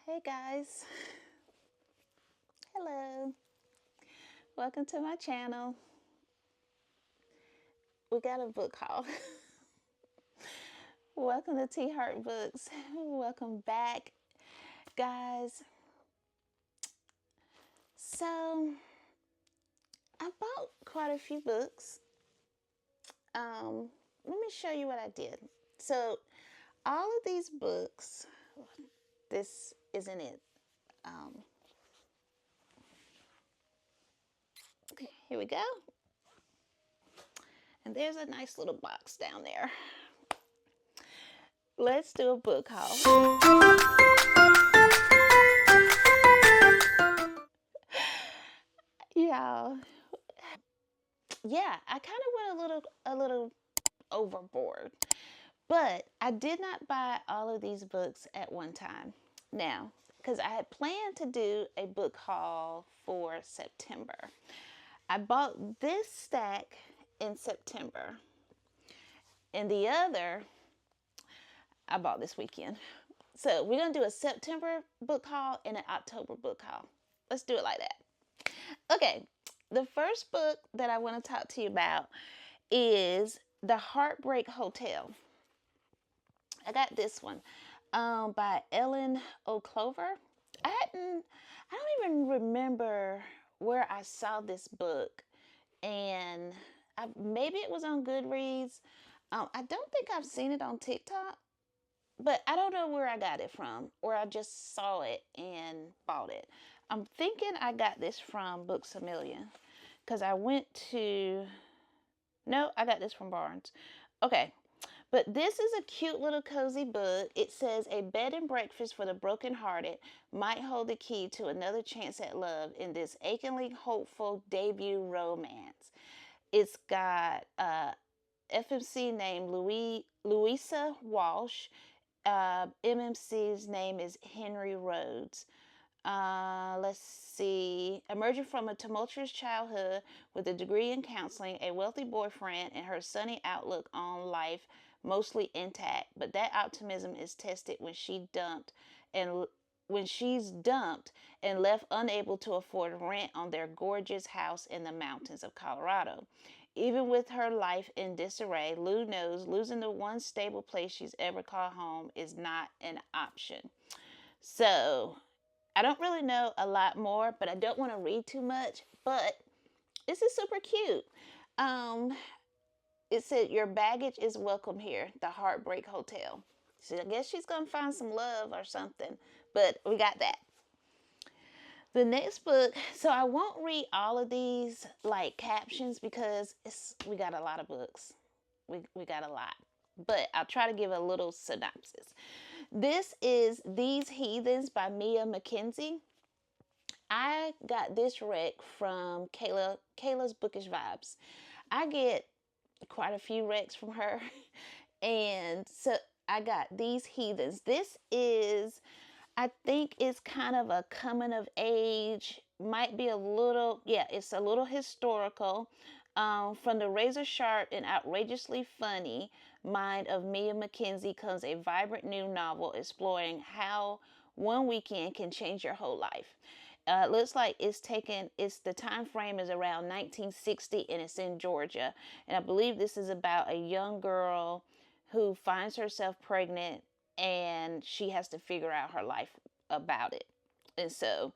Hey guys, hello, welcome to my channel. We got a book haul. Welcome to T Heart Books. Welcome back, guys. So, I bought quite a few books. Let me show you what I did. So, all of these books, this isn't it. Okay, here we go. And there's a nice little box down there. Let's do a book haul. Yeah. Yeah, I kind of went a little overboard. But I did not buy all of these books at one time. Now, because I had planned to do a book haul for September. I bought this stack in September. And the other, I bought this weekend. So we're going to do a September book haul and an October book haul. Let's do it like that. Okay, the first book that I want to talk to you about is The Heartbreak Hotel. I got this one by Ellen O'Clover. I don't even remember where I saw this book, and maybe it was on Goodreads. I don't think I've seen it on TikTok, but I don't know where I got it from, or I just saw it and bought it. I'm thinking I got this from Books A Million, because I got this from Barnes. Okay, but this is a cute little cozy book. It says a bed and breakfast for the brokenhearted might hold the key to another chance at love in this achingly hopeful debut romance. It's got FMC named Louisa Walsh. MMC's name is Henry Rhodes. Let's see. Emerging from a tumultuous childhood with a degree in counseling, a wealthy boyfriend, and her sunny outlook on life mostly intact, but that optimism is tested when she's dumped and left unable to afford rent on their gorgeous house in the mountains of Colorado. Even with her life in disarray, Lou knows losing the one stable place she's ever called home is not an option. So, I don't really know a lot more, but I don't want to read too much. But this is super cute. It said, your baggage is welcome here, the Heartbreak Hotel. So I guess she's going to find some love or something. But we got that. The next book, so I won't read all of these like captions because we got a lot of books. We got a lot. But I'll try to give a little synopsis. This is These Heathens by Mia McKenzie. I got this rec from Kayla's Bookish Vibes. I get quite a few recs from her. And so I got These Heathens. This is, I think it's kind of a coming of age, might be a little, it's a little historical. From the razor sharp and outrageously funny mind of Mia McKenzie comes a vibrant new novel exploring how one weekend can change your whole life. It looks like the time frame is around 1960 and it's in Georgia. And I believe this is about a young girl who finds herself pregnant and she has to figure out her life about it. And so,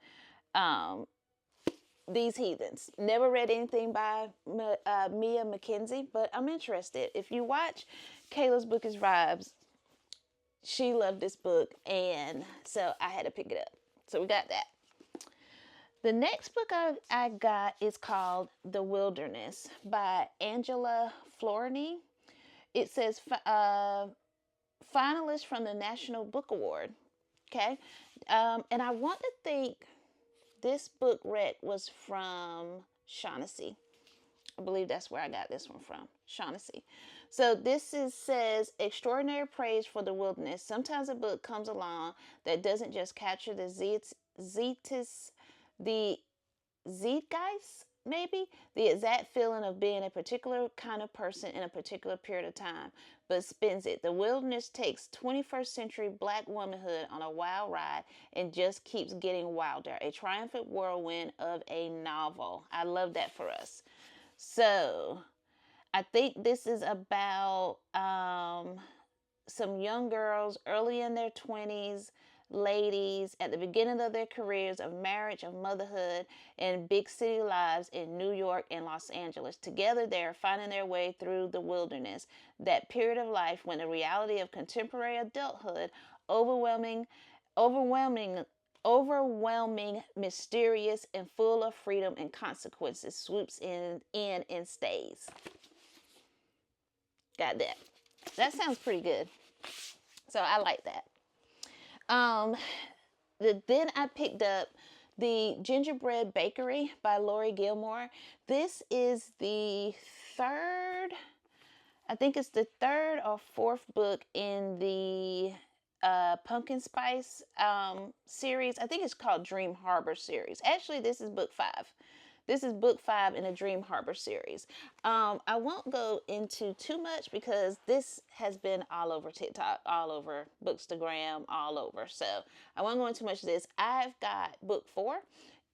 These Heathens. Never read anything by Mia McKenzie, but I'm interested. If you watch Kayla's Bookish Vibes, she loved this book, and so I had to pick it up. So we got that. The next book I got is called The Wilderness by Angela Florini. It says finalist from the National Book Award. Okay, and I want to think this book rec was from Shaughnessy. I believe that's where I got this one from, Shaughnessy. So says extraordinary praise for The Wilderness. Sometimes a book comes along that doesn't just capture the zeitgeist maybe the exact feeling of being a particular kind of person in a particular period of time, but spins it. The wilderness takes 21st century black womanhood on a wild ride and just keeps getting wilder. A triumphant whirlwind of a novel. I love that for us. So I think this is about some young girls early in their 20s, ladies at the beginning of their careers of marriage, of motherhood, and big city lives in New York and Los Angeles. Together, they are finding their way through the wilderness, that period of life when the reality of contemporary adulthood, overwhelming, overwhelming, overwhelming, mysterious, and full of freedom and consequences, swoops in and stays. Got that. That sounds pretty good. So I like that. Then I picked up The Gingerbread Bakery by Lori Gilmore. This is the third, I think it's the third or fourth book in the Pumpkin Spice series. I think it's called Dream Harbor series. Actually, this is book 5. This is book 5 in the Dream Harbor series. I won't go into too much because this has been all over TikTok, all over Bookstagram, all over. So I won't go into much of this. I've got book 4,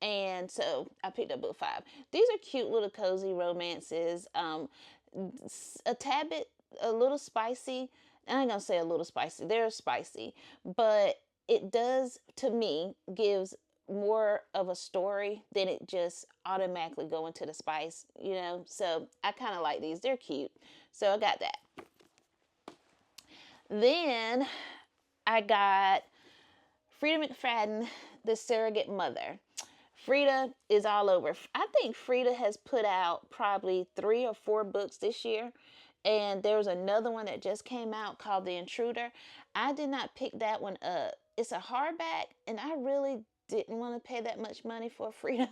and so I picked up book 5. These are cute little cozy romances. A tad bit, a little spicy. I ain't gonna say a little spicy. They're spicy, but it does, to me, gives more of a story than it just automatically go into the spice, you know. So I kind of like these. They're cute. So I got that. Then I got Frida McFadden, The Surrogate Mother. Frida is all over. I think Frida has put out probably 3 or 4 books this year. And there's another one that just came out called The Intruder. I did not pick that one up. It's a hardback, and I really didn't want to pay that much money for Frida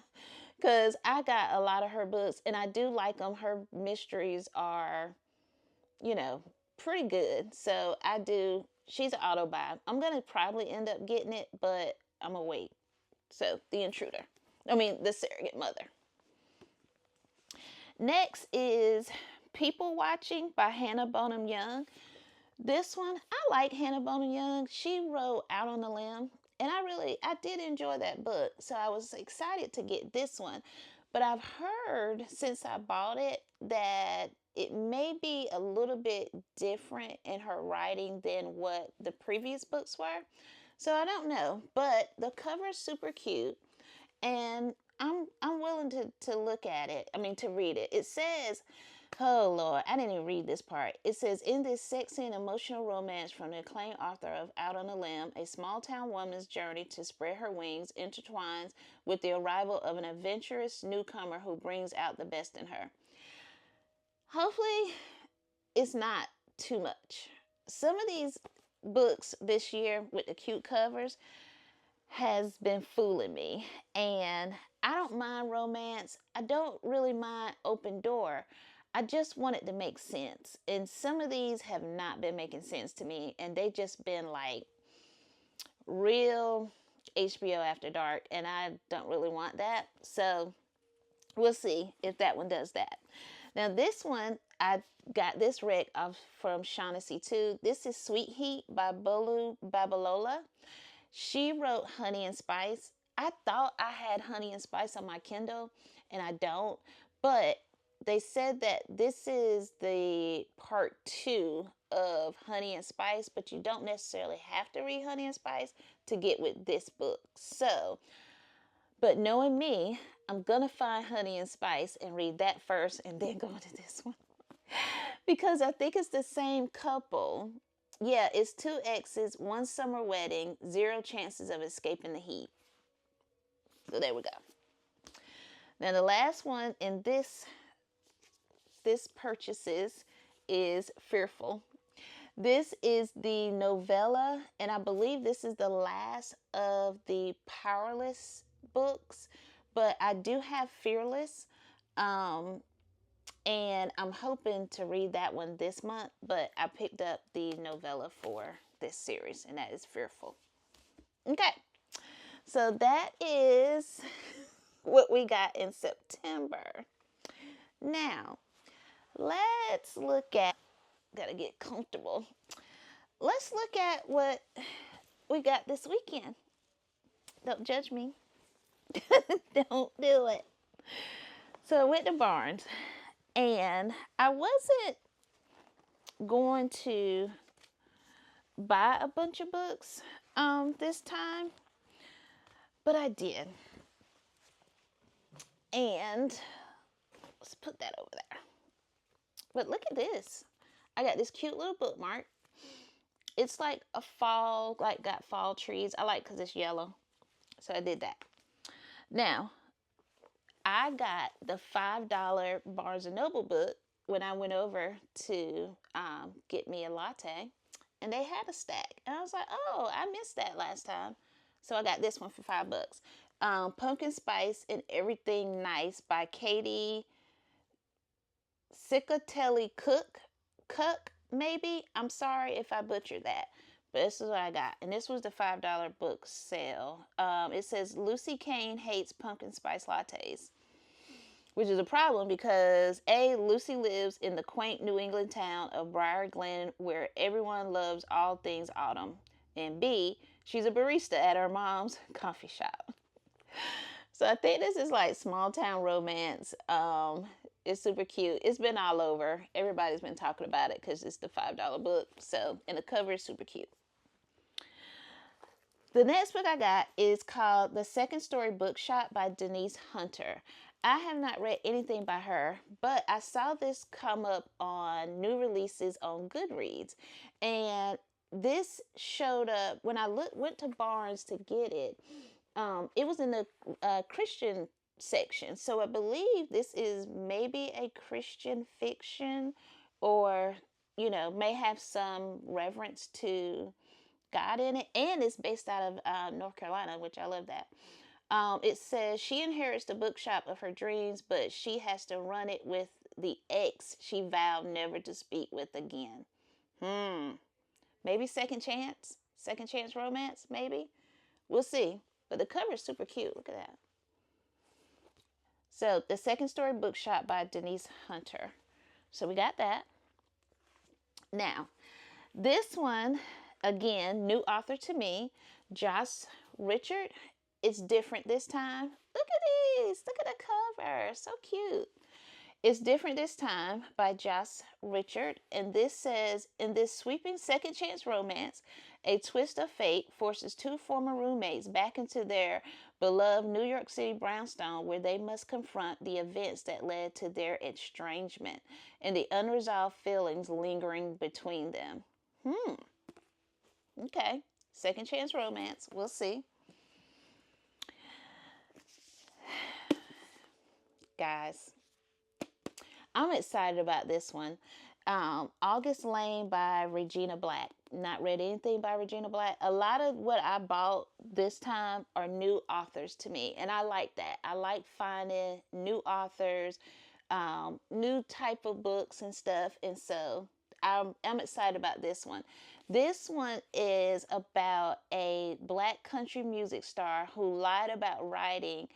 because I got a lot of her books and I do like them. Her mysteries are, you know, pretty good. So I do. She's an auto buy. I'm going to probably end up getting it, but I'm going to wait. So The Intruder. The Surrogate Mother. Next is People Watching by Hannah Bonham Young. This one, I like Hannah Bonham Young. She wrote Out on the Limb. And I did enjoy that book. So I was excited to get this one. But I've heard since I bought it that it may be a little bit different in her writing than what the previous books were. So I don't know. But the cover is super cute. And I'm willing to look at it. To read it. It says, oh Lord, I didn't even read this part. It says, in this sexy and emotional romance from the acclaimed author of Out on a Limb, a small town woman's journey to spread her wings intertwines with the arrival of an adventurous newcomer who brings out the best in her. Hopefully, it's not too much. Some of these books this year with the cute covers has been fooling me. And I don't mind romance. I don't really mind open door. I just want it to make sense. And some of these have not been making sense to me. And they just been like real HBO After Dark. And I don't really want that. So we'll see if that one does that. Now this one, I got this rec off from Shaughnessy too. This is Sweet Heat by Bolu Babalola. She wrote Honey and Spice. I thought I had Honey and Spice on my Kindle, and I don't. But they said that this is the part 2 of Honey and Spice, but you don't necessarily have to read Honey and Spice to get with this book. So, but knowing me, I'm going to find Honey and Spice and read that first and then go into this one. Because I think it's the same couple. Yeah, it's 2 exes, 1 summer wedding, 0 chances of escaping the heat. So there we go. Now the last one in this purchases is Fearful. This is the novella, and I believe this is the last of the Powerless books, but I do have Fearless. And I'm hoping to read that one this month, but I picked up the novella for this series, and that is Fearful. Okay, so that is what we got in September. Now, let's look at, gotta get comfortable. Let's look at what we got this weekend. Don't judge me. Don't do it. So I went to Barnes, and I wasn't going to buy a bunch of books this time, but I did. And let's put that over there. But look at this. I got this cute little bookmark. It's like a fall, like got fall trees. I like because it's yellow. So I did that. Now, I got the $5 Barnes & Noble book when I went over to get me a latte. And they had a stack. And I was like, oh, I missed that last time. So I got this one for $5. Pumpkin Spice and Everything Nice by Katie Cicatelli Cook, maybe. I'm sorry if I butchered that. But this is what I got. And this was the $5 book sale. It says Lucy Kane hates pumpkin spice lattes, which is a problem because A, Lucy lives in the quaint New England town of Briar Glen where everyone loves all things autumn. And B, she's a barista at her mom's coffee shop. So I think this is like small town romance. It's super cute. It's been all over. Everybody's been talking about it because it's the $5 book. So, and the cover is super cute. The next book I got is called The Second Story Bookshop by Denise Hunter. I have not read anything by her, but I saw this come up on new releases on Goodreads. And this showed up when I went to Barnes to get it. It was in the Christian section. So I believe this is maybe a Christian fiction or, may have some reference to God in it. And it's based out of North Carolina, which I love that. It says she inherits the bookshop of her dreams, but she has to run it with the ex she vowed never to speak with again. Maybe second chance romance, maybe. We'll see. But the cover is super cute. Look at that. So, The Second Story Bookshop by Denise Hunter. So, we got that. Now, this one, again, new author to me, Josh Richard. It's different this time. Look at these. Look at the cover. So cute. It's Different This Time by Josh Richard. And this says, in this sweeping second chance romance, a twist of fate forces two former roommates back into their beloved New York City brownstone where they must confront the events that led to their estrangement and the unresolved feelings lingering between them. Okay. Second chance romance. We'll see. Guys, I'm excited about this one. August Lane by Regina Black. Not read anything by Regina Black. A lot of what I bought this time are new authors to me, and I like that. I like finding new authors, new type of books and stuff, and so I'm excited about this one. This one is about a black country music star who lied about writing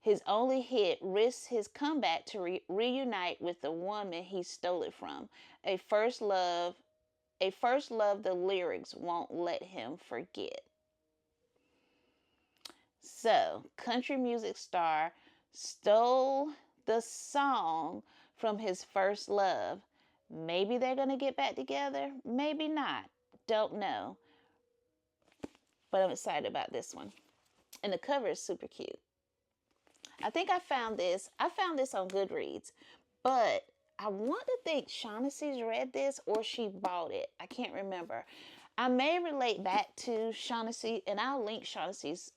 his only hit, risks his comeback to reunite with the woman he stole it from. A first love the lyrics won't let him forget. So, country music star stole the song from his first love. Maybe they're going to get back together. Maybe not. Don't know. But I'm excited about this one. And the cover is super cute. I think I found this on Goodreads, but I want to think Shaughnessy's read this or she bought it. I can't remember. I may relate back to Shaughnessy, and I'll link Shaughnessy's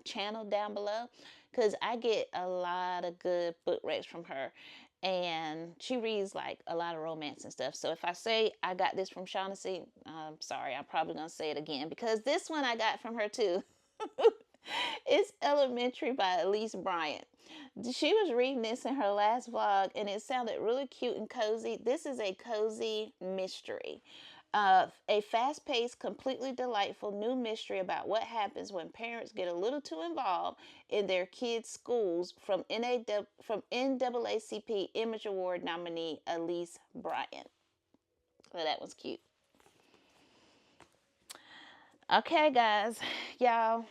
channel down below because I get a lot of good book recs from her, and she reads like a lot of romance and stuff. So if I say I got this from Shaughnessy, I'm sorry, I'm probably going to say it again because this one I got from her too. It's Elementary by Elise Bryant. She was reading this in her last vlog and it sounded really cute and cozy. This is a cozy mystery. A fast paced, completely delightful new mystery about what happens when parents get a little too involved in their kids' schools from NAACP Image Award nominee Elise Bryant. So that was cute. Okay, guys, y'all,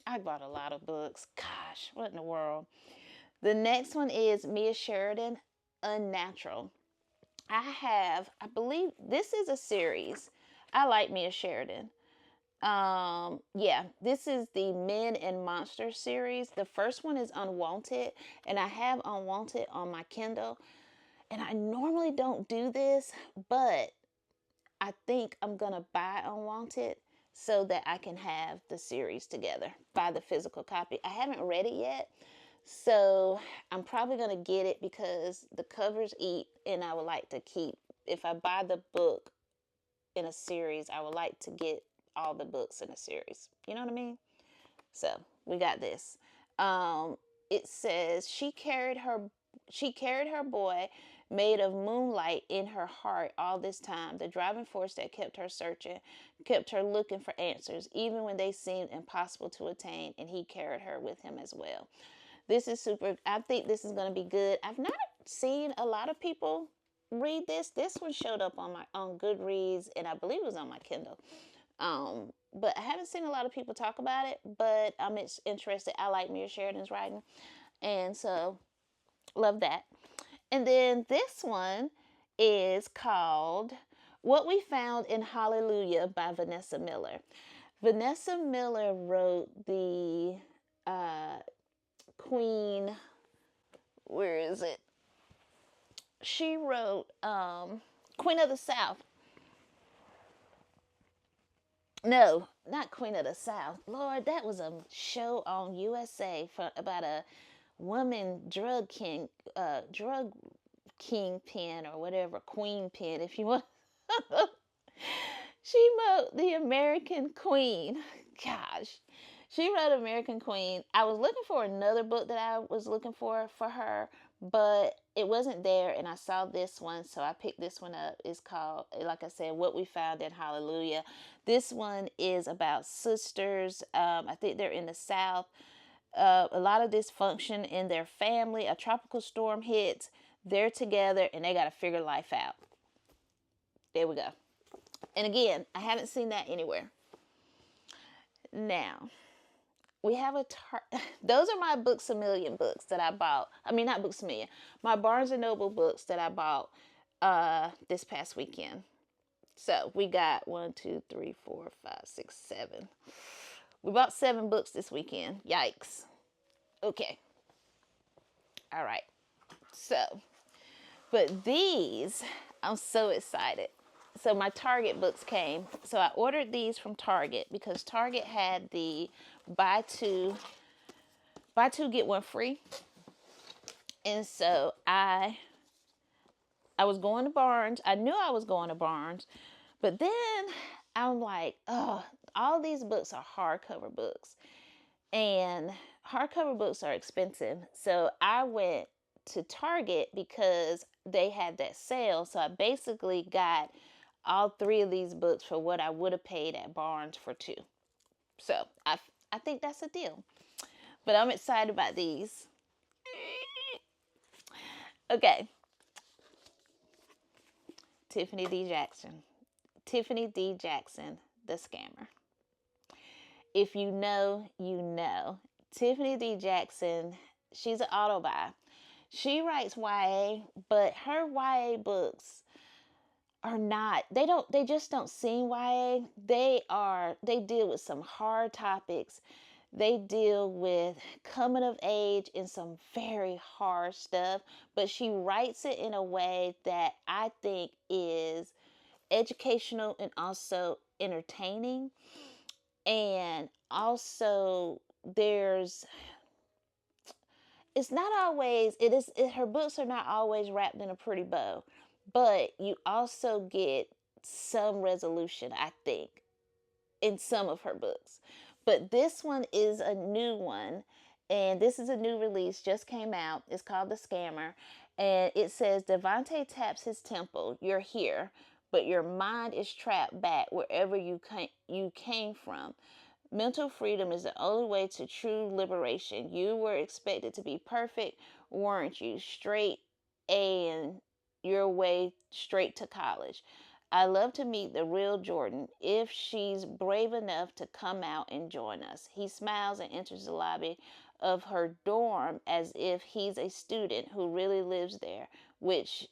I bought a lot of books. Gosh, what in the world? The next one is Mia Sheridan, Unnatural. I believe this is a series. I like Mia Sheridan. Yeah, this is the Men and Monsters series. The first one is Unwanted, and I have Unwanted on my Kindle. And I normally don't do this, but I think I'm gonna buy Unwanted so that I can have the series together. Buy the physical copy. I haven't read it yet, so I'm probably gonna get it because the covers eat, and I would like to keep. If I buy the book in a series, I would like to get all the books in a series. You know what I mean? So we got this. It says she carried her boy made of moonlight in her heart all this time, the driving force that kept her searching, kept her looking for answers, even when they seemed impossible to attain, and he carried her with him as well. This is super. I think this is going to be good. I've not seen a lot of people read this. This one showed up on Goodreads, and I believe it was on my Kindle. But I haven't seen a lot of people talk about it, but I'm interested. I like Mia Sheridan's writing, and so love that. And then this one is called What We Found in Hallelujah by Vanessa Miller. Vanessa Miller wrote the Queen, where is it? She wrote Queen of the South. No, not Queen of the South. Lord, that was a show on USA for about a woman drug kingpin or whatever, queen pin, if you want. She wrote the American Queen. Gosh, she wrote American Queen. I was looking for another book that I was looking for her, but it wasn't there, and I saw this one, so I picked this one up. It's called, like I said, What We Found in Hallelujah. This one is about sisters. I think they're in the South. A lot of dysfunction in their family. A tropical storm hits. They're together, and they got to figure life out. There we go. And again, I haven't seen that anywhere. Now, we have those are my Books A Million books that I bought. I mean, not Books A Million. My Barnes & Noble books that I bought this past weekend. So, we got 1, 2, 3, 4, 5, 6, 7. We bought 7 books this weekend. Yikes. Okay. All right. So, but these, I'm so excited. So my Target books came. So I ordered these from Target because Target had the buy two get one free. And so I was going to Barnes. I knew I was going to Barnes, but then I'm like, oh, all these books are hardcover books, and hardcover books are expensive. So I went to Target because they had that sale. So I basically got all 3 of these books for what I would have paid at Barnes for 2. So I think that's a deal. But I'm excited about these. Okay. Tiffany D. Jackson. Tiffany D. Jackson, The Scammer. If you know, you know. Tiffany D. Jackson, she's an auto-buy. She writes YA, but her YA books are not, they just don't seem YA. They deal with some hard topics. They deal with coming of age and some very hard stuff, but she writes it in a way that I think is educational and also entertaining. And also it's not always, her books are not always wrapped in a pretty bow, but you also get some resolution, I think, in some of her books. But this one is a new one, and this is a new release, just came out. It's called The Scammer, and it says, Devante taps his temple. You're here. but your mind is trapped back wherever you came from. Mental freedom is the only way to true liberation. You were expected to be perfect, weren't you? Straight and your way straight to college. I love to meet the real Jordan if she's brave enough to come out and join us. He smiles and enters the lobby of her dorm as if he's a student who really lives there, which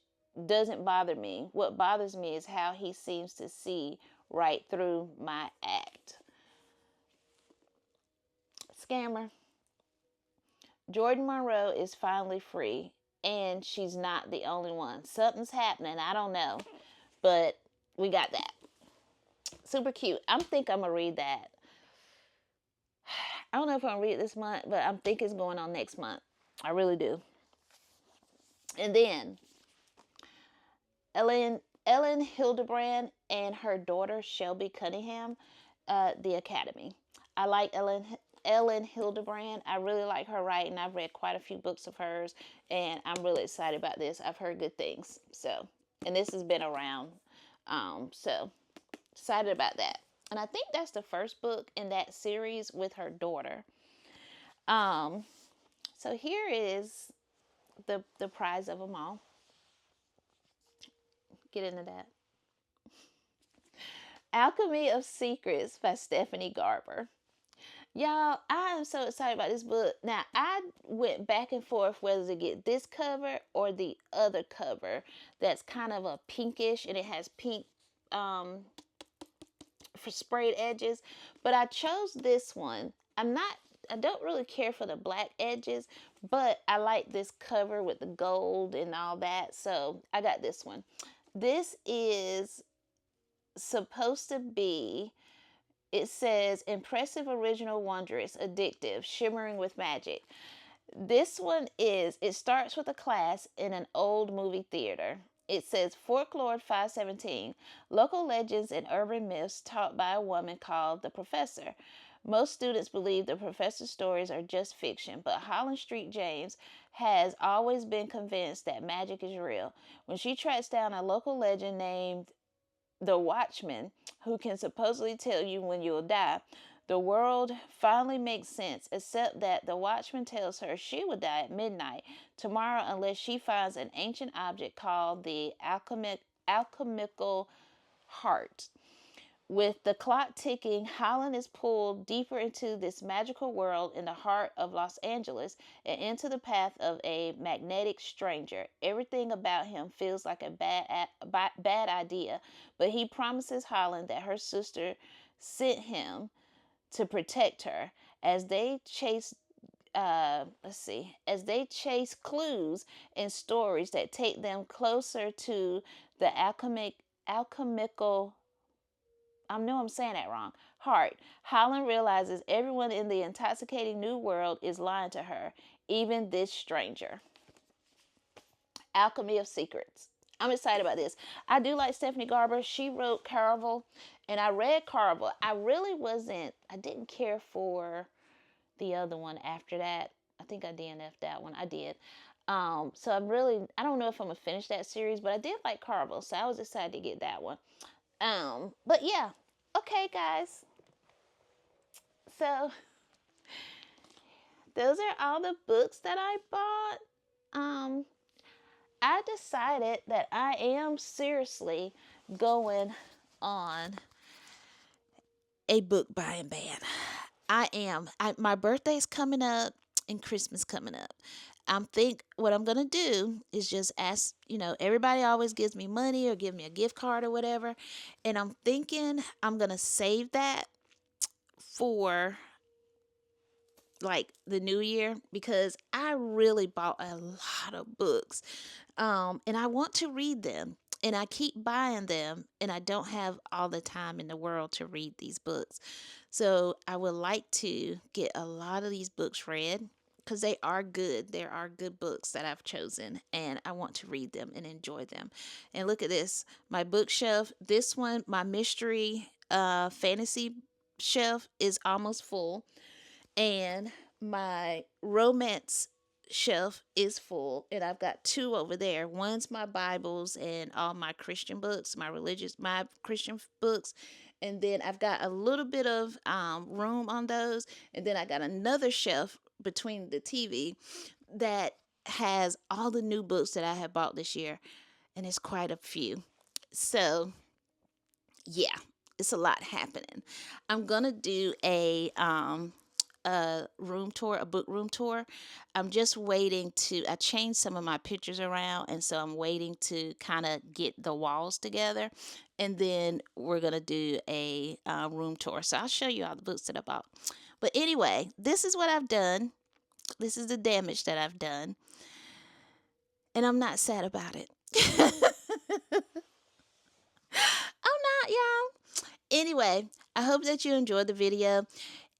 doesn't bother me. What bothers me is how he seems to see right through my act. Scammer. Jordan Monroe is finally free, and she's not the only one. Something's happening. I don't know, but we got that. Super cute. I'm think I'm gonna read that. I don't know if I'm gonna read it this month, but I'm thinking it's going on next month. I really do. And then Ellen Hildebrand and her daughter Shelby Cunningham, The Academy. I like Ellen Hildebrand. I really like her writing. I've read quite a few books of hers, and I'm really excited about this. I've heard good things. So, and this has been around. So excited about that. And I think that's the first book in that series with her daughter. So here is the prize of them all. Get into that. Alchemy of Secrets by Stephanie Garber. Y'all, I am so excited about this book. Now, I went back and forth whether to get this cover or the other cover that's kind of a pinkish and it has pink for sprayed edges, but I chose this one. I don't really care for the black edges, but I like this cover with the gold and all that, so I got this one. This is supposed to be, it says, impressive, original, wondrous, addictive, shimmering with magic. This one is, it starts with a class in an old movie theater. It says Folklore 517, local legends and urban myths taught by a woman called the Professor. Most students believe the professor's stories are just fiction, but Holland Street James has always been convinced that magic is real. When she tracks down a local legend named the Watchman, who can supposedly tell you when you'll die, the world finally makes sense, except that the Watchman tells her she will die at midnight tomorrow unless she finds an ancient object called the alchemical heart. With the clock ticking, Holland is pulled deeper into this magical world in the heart of Los Angeles and into the path of a magnetic stranger. Everything about him feels like a bad idea, but he promises Holland that her sister sent him to protect her. As they chase as they chase clues and stories that take them closer to the alchemical, I know I'm saying that wrong, heart, Holland realizes everyone in the intoxicating new world is lying to her, even this stranger. Alchemy of Secrets. I'm excited about this. I do like Stephanie Garber. She wrote Caraval, and I read Caraval. I didn't care for the other one after that. I think I DNF'd that one. I did. So I don't know if I'm going to finish that series, but I did like Caraval, so I was excited to get that one. But yeah. Okay, guys. So those are all the books that I bought. I decided that I am seriously going on a book buying ban. I am. My birthday's coming up and Christmas coming up. What I'm gonna do is just ask, everybody always gives me money or give me a gift card or whatever, and I'm thinking I'm gonna save that for like the new year because I really bought a lot of books, and I want to read them. And I keep buying them, and I don't have all the time in the world to read these books. So I would like to get a lot of these books read because they are good. There are good books that I've chosen, and I want to read them and enjoy them. And look at this, my bookshelf. This one, my mystery fantasy shelf is almost full, and my romance shelf is full, and I've got two over there. One's my Bibles and all my Christian books, my Christian books, and then I've got a little bit of room on those, and then I got another shelf between the TV that has all the new books that I have bought this year, and it's quite a few. So yeah, it's a lot happening. I'm gonna do a room tour, a book room tour. I'm just waiting to, I changed some of my pictures around, and so I'm waiting to kind of get the walls together, and then we're gonna do a room tour. So I'll show you all the books that I bought. But anyway, this is what I've done. This is the damage that I've done, and I'm not sad about it. I'm not, y'all. Anyway, I hope that you enjoyed the video.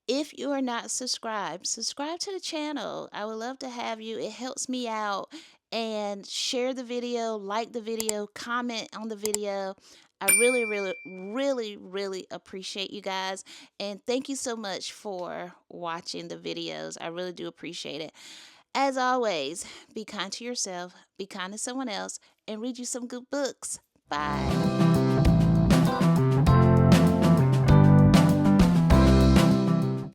If you are not subscribed, subscribe to the channel. I would love to have you. It helps me out. And share the video, like the video, comment on the video. I really, really, really, really appreciate you guys. And thank you so much for watching the videos. I really do appreciate it. As always, be kind to yourself, be kind to someone else, and read you some good books. Bye.